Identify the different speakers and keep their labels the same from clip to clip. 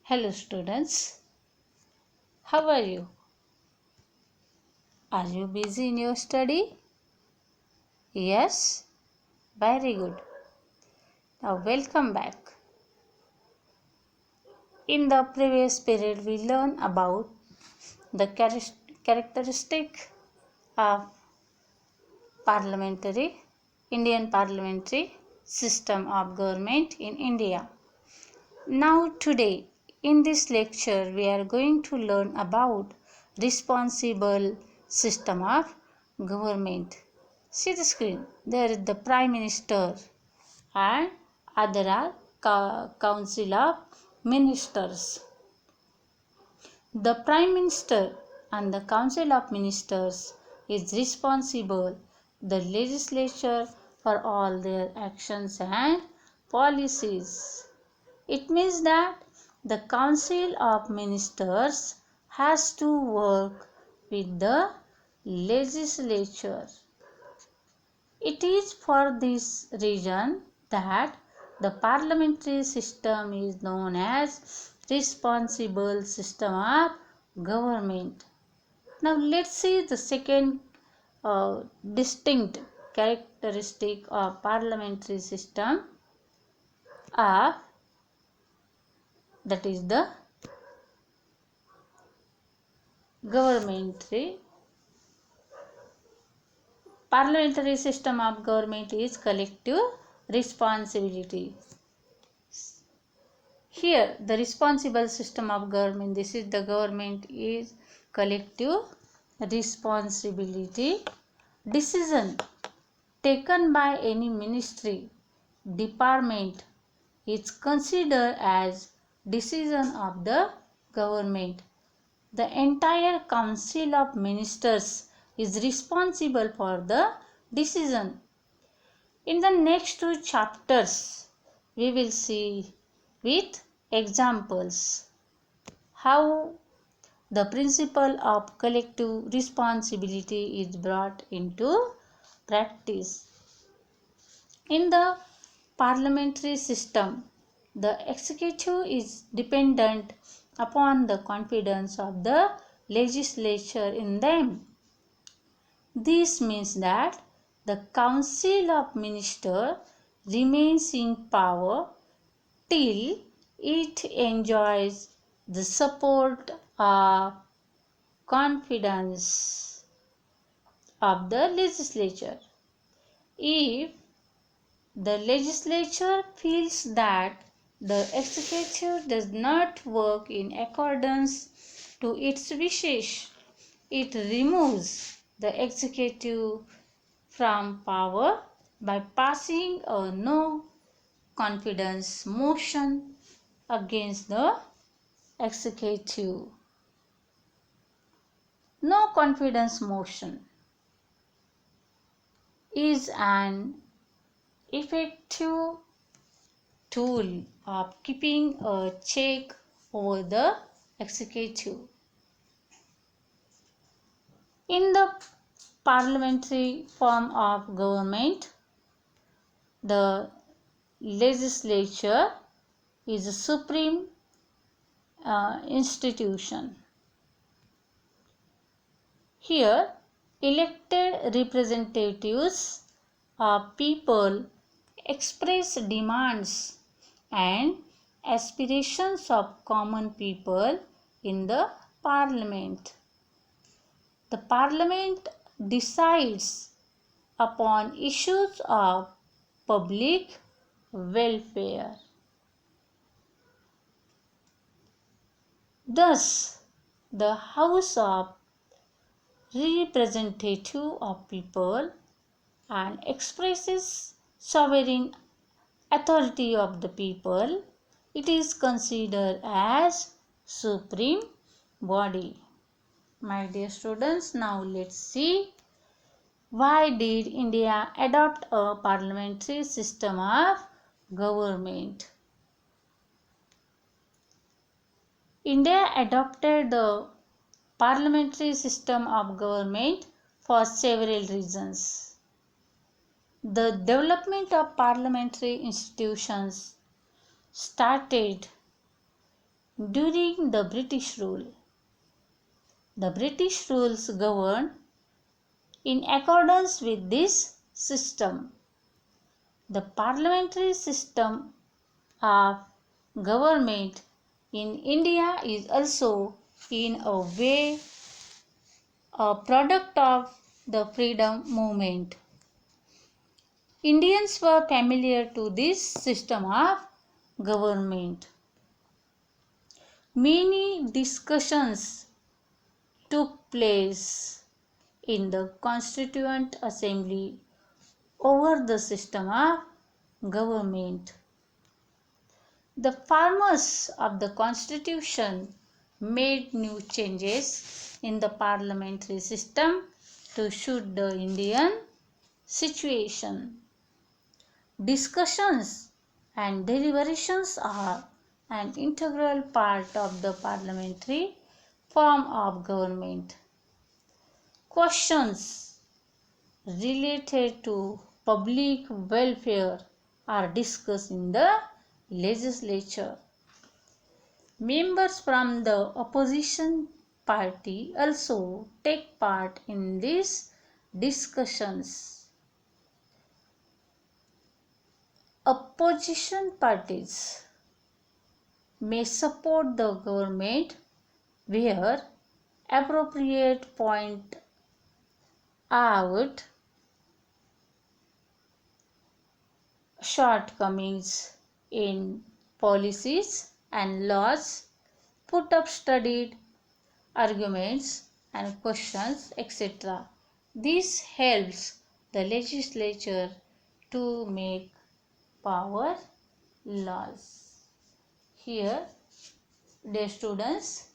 Speaker 1: Hello students, how are you? Are you busy in your study? Yes? Very good. Now welcome back. In the previous period we learned about the characteristic of Indian parliamentary system of government in India. Now today in this lecture we are going to learn about responsible system of government. See the screen. There is the Prime Minister and other are Council of Ministers. The Prime Minister and the Council of Ministers is responsible the legislature for all their actions and policies. It means that the Council of Ministers has to work with the legislature. It is for this reason that the parliamentary system is known as responsible system of government. Now let's see the second distinct characteristic of parliamentary system of that is the parliamentary system of government is collective responsibility. Here the responsible system of government, this is the government is collective responsibility. Decision taken by any ministry, department is considered as decision of the government. The entire council of ministers is responsible for the decision. In the next two chapters, we will see with examples how the principle of collective responsibility is brought into practice. In the parliamentary system, the executive is dependent upon the confidence of the legislature in them. This means that the Council of Ministers remains in power till it enjoys the support of confidence of the legislature. If the legislature feels that the executive does not work in accordance to its wishes, it removes the executive from power by passing a no confidence motion against the executive. No confidence motion is an effective tool of keeping a check over the executive. In the parliamentary form of government, the legislature is a supreme institution. Here, elected representatives of people express demands and aspirations of common people in the parliament. The parliament decides upon issues of public welfare. Thus, the House of Representative of People and expresses sovereign authority of the people. It is considered as supreme body. My dear students, now let's see why did India adopt a parliamentary system of government. India adopted the parliamentary system of government for several reasons. The development of parliamentary institutions started during the British rule. The British rules governed in accordance with this system. The parliamentary system of government in India is also in a way a product of the freedom movement. Indians were familiar to this system of government. Many discussions took place in the Constituent Assembly over the system of government. The farmers of the Constitution made new changes in the parliamentary system to suit the Indian situation. Discussions and deliberations are an integral part of the parliamentary form of government. Questions related to public welfare are discussed in the legislature. Members from the opposition party also take part in these discussions. Opposition parties may support the government where appropriate point out shortcomings in policies and laws, put up studied arguments and questions, etc. This helps the legislature to make power laws. Here, dear students,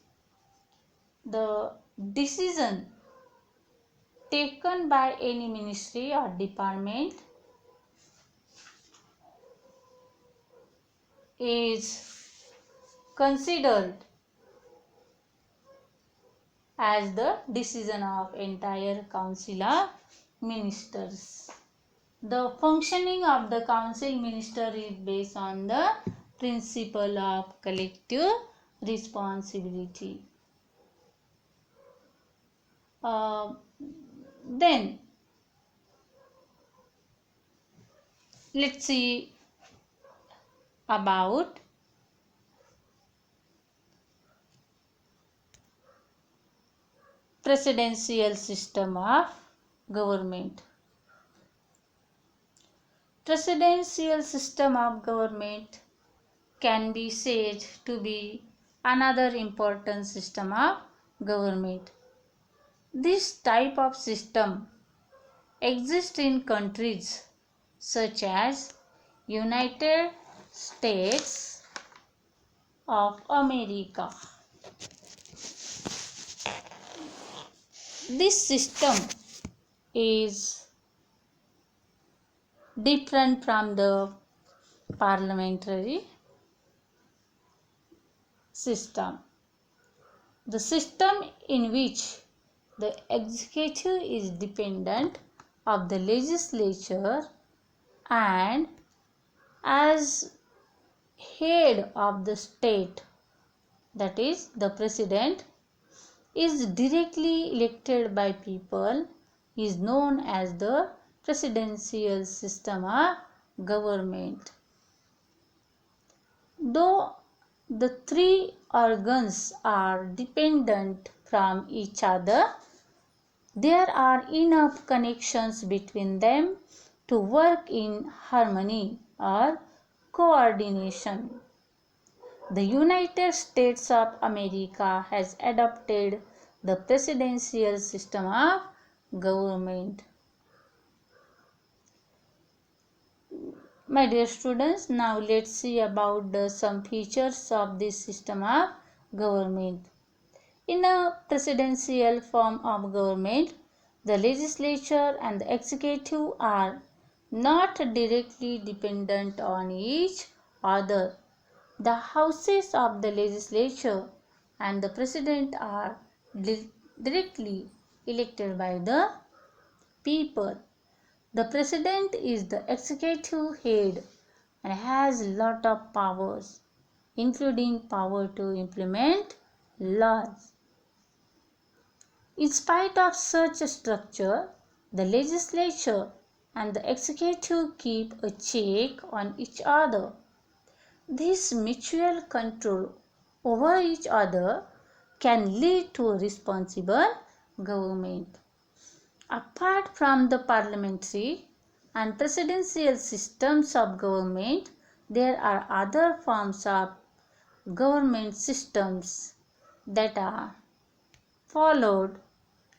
Speaker 1: the decision taken by any ministry or department is considered as the decision of entire council of ministers. The functioning of the council minister is based on the principle of collective responsibility. Then let's see about presidential system of government. Presidential system of government can be said to be another important system of government. This type of system exists in countries such as United States of America. This system is different from the parliamentary system. The system in which the executive is dependent of the legislature and as head of the state, that is the president, is directly elected by people, is known as the presidential system of government. Though the three organs are dependent from each other, there are enough connections between them to work in harmony or coordination. The United States of America has adopted the presidential system of government. My dear students, now let's see about some features of this system of government. In a presidential form of government, the legislature and the executive are not directly dependent on each other. The houses of the legislature and the president are directly elected by the people. The president is the executive head and has a lot of powers. including power to implement laws. In spite of such a structure, the legislature and the executive keep a check on each other. This mutual control over each other can lead to a responsible government. Apart from the parliamentary and presidential systems of government, there are other forms of government systems that are followed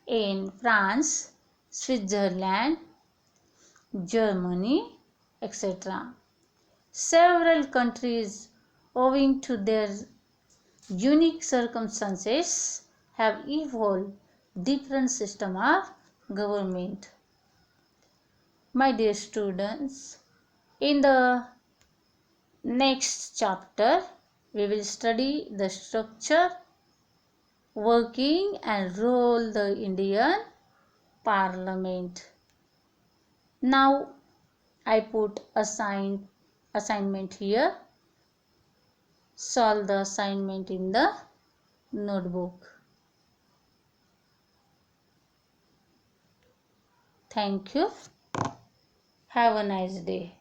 Speaker 1: in France, Switzerland, Germany, etc. Several countries, owing to their unique circumstances, have evolved different system of government. My dear students, in the next chapter, we will study the structure, working and role the Indian Parliament. Now I put assignment here. Solve the assignment in the notebook. Thank you. Have a nice day.